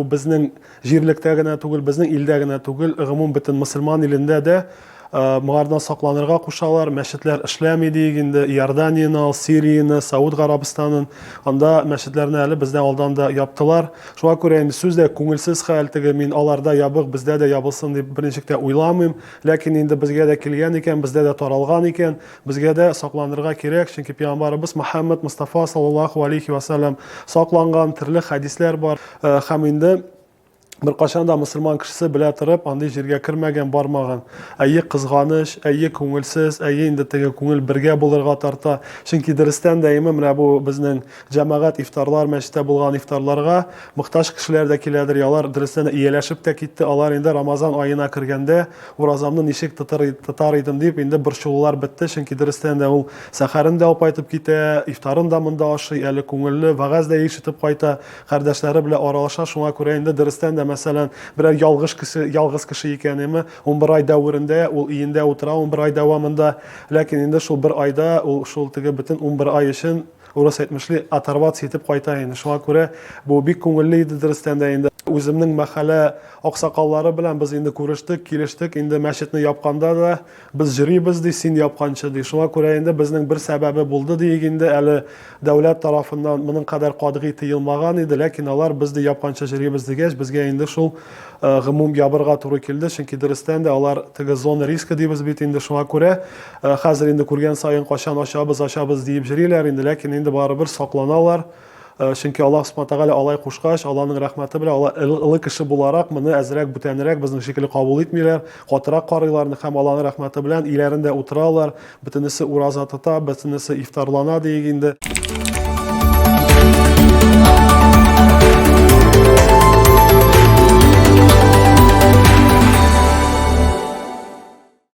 безнең җирлектә генә түгел, безнең илдә генә түгел, гомум бөтен мөселман илендә дә моңардан сакланырга кушалар. Мәчетләр эшләми диек инде, Иорданияны, Сирияны, Сауд Гарабистанын, анда мәчетләрне әле бездән алдан да яптылар. Шуңа күрә инде сүз дә күңелсез хәл, теге мин аларда ябык, бездә дә ябылсын дип берничек тә уйламыйм. Ләкин инде безгә дә килгән икән, бездә дә таралган икән, безгә дә сакланырга кирәк, чөнки Пәйгамбәрбез Мөхәммәд Мустафа саллаллаһу алейхи ва саллям сакланган төрле хәдисләр бар. Һәм инде bir кашанда мөселман кешесе белә торып, андый җиргә кермәгән, бармаган. Әйе кызганыч, әйе күңелсез, әйе инде теге күңел бергә булырга тарта. Чөнки дөрестән дә менә бу безнең җәмәгать ифтарлар, мәчеттә булган ифтарларга мохтаҗ кешеләр дә киләдер, алар дөрестән ияләшеп тә китте. Алар инде Рамазан аена кергәндә уразамны ничек тотар идем дип инде борчулар бетте. Чөнки дөрестән дә ул сәхәрен дә алып китә, ифтарын да монда ашый, әле күңелле вәгазь дә ишетеп кайта, кардәшләре белән аралаша. Шуңа күрә инде дөрестән дә мәсәлән, берәр ялгыз кеше икән, 11 ай дәврендә ул өендә утыра, 11 ай дәвамында, ләкин инде шул бер айда ул шул теге бөтен 11 ай өчен урыс әйтмешли оторваться итеп кайта инде. Шуңа күрә бу бик күңелле иде дөрестән дә инде. Үземнең мәхәллә аксакаллары белән без инде күрештек, килештек, инде мәчетне япканда да без йөрибез ди, син япканчы ди. Шуңа күрә инде безнең бер сәбәбе булды диек инде, әле дәүләт тарафыннан моның кадәр катгый тыелмаган иде, ләкин алар безне япканчы йөрибез дигәч, безгә инде шул гомум ябырга туры килде, чөнки дөрестән дә алар теге зона риска дибез бит инде. Шуңа күрә хәзер инде күргән саен кашан ачабыз диеп йөриләр инде, ләкин инде барыбер сакланалар. Чөнки Аллаһ Субхану тагала алай кушкач, Аллаһның рәхмәте белән алар ылы кеше буларак моны әзрәк, бүтәнрәк безнең шикелле кабул итмиләр, катырак карыйлар һәм Аллаһның рәхмәте белән иләрендә утыралар, бөтенесе ураза тота, бөтенесе ифтарлана диек инде.